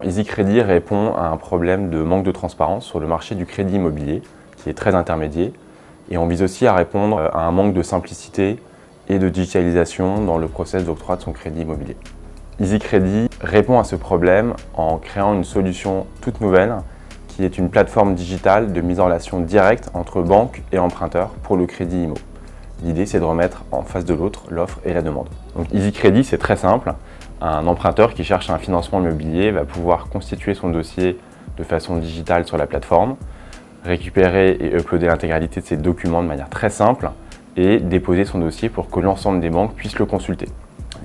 EasyCrédit répond à un problème de manque de transparence sur le marché du crédit immobilier, qui est très intermédiaire, et on vise aussi à répondre à un manque de simplicité et de digitalisation dans le process d'octroi de son crédit immobilier. EasyCrédit répond à ce problème en créant une solution toute nouvelle, qui est une plateforme digitale de mise en relation directe entre banques et emprunteurs pour le crédit IMO. L'idée, c'est de remettre en face de l'autre l'offre et la demande. Donc EasyCrédit, c'est très simple. Un emprunteur qui cherche un financement immobilier va pouvoir constituer son dossier de façon digitale sur la plateforme, récupérer et uploader l'intégralité de ses documents de manière très simple et déposer son dossier pour que l'ensemble des banques puissent le consulter.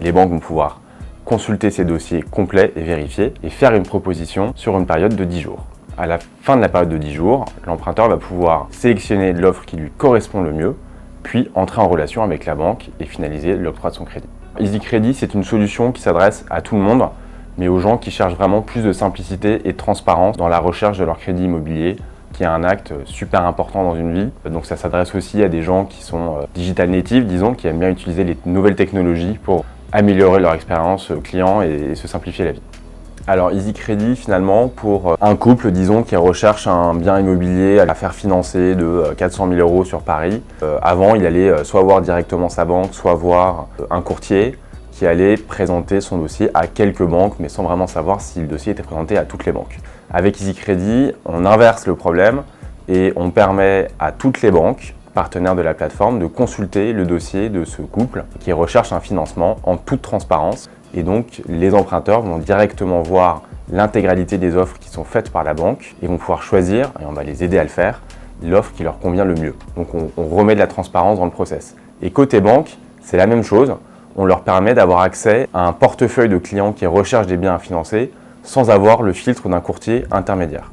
Les banques vont pouvoir consulter ces dossiers complets et vérifiés et faire une proposition sur une période de 10 jours. À la fin de la période de 10 jours, l'emprunteur va pouvoir sélectionner l'offre qui lui correspond le mieux, puis entrer en relation avec la banque et finaliser l'octroi de son crédit. EasyCrédit, c'est une solution qui s'adresse à tout le monde, mais aux gens qui cherchent vraiment plus de simplicité et de transparence dans la recherche de leur crédit immobilier, qui est un acte super important dans une vie. Donc ça s'adresse aussi à des gens qui sont digital natives, disons, qui aiment bien utiliser les nouvelles technologies pour améliorer leur expérience client et se simplifier la vie. Alors EasyCrédit, finalement, pour un couple, disons, qui recherche un bien immobilier à faire financer de 400 000 € sur Paris, avant, il allait soit voir directement sa banque, soit voir un courtier qui allait présenter son dossier à quelques banques, mais sans vraiment savoir si le dossier était présenté à toutes les banques. Avec EasyCrédit, on inverse le problème et on permet à toutes les banques partenaires de la plateforme de consulter le dossier de ce couple qui recherche un financement en toute transparence. Et donc, les emprunteurs vont directement voir l'intégralité des offres qui sont faites par la banque et vont pouvoir choisir, et on va les aider à le faire, l'offre qui leur convient le mieux. Donc, on remet de la transparence dans le process. Et côté banque, c'est la même chose. On leur permet d'avoir accès à un portefeuille de clients qui recherchent des biens à financer sans avoir le filtre d'un courtier intermédiaire.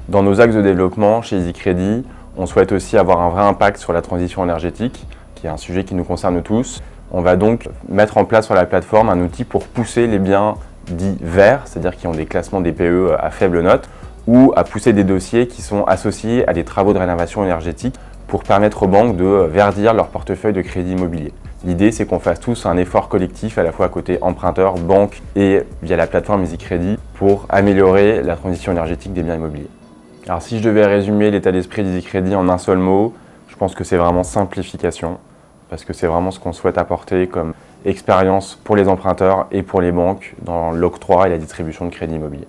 Dans nos axes de développement chez EasyCrédit, on souhaite aussi avoir un vrai impact sur la transition énergétique, qui est un sujet qui nous concerne tous. On va donc mettre en place sur la plateforme un outil pour pousser les biens dits verts, c'est-à-dire qui ont des classements DPE à faible note, ou à pousser des dossiers qui sont associés à des travaux de rénovation énergétique pour permettre aux banques de verdir leur portefeuille de crédit immobilier. L'idée, c'est qu'on fasse tous un effort collectif, à la fois côté emprunteur, banque et via la plateforme EasyCrédit, pour améliorer la transition énergétique des biens immobiliers. Alors si je devais résumer l'état d'esprit d'EasyCrédit en un seul mot, je pense que c'est vraiment simplification, parce que c'est vraiment ce qu'on souhaite apporter comme expérience pour les emprunteurs et pour les banques dans l'octroi et la distribution de crédit immobilier.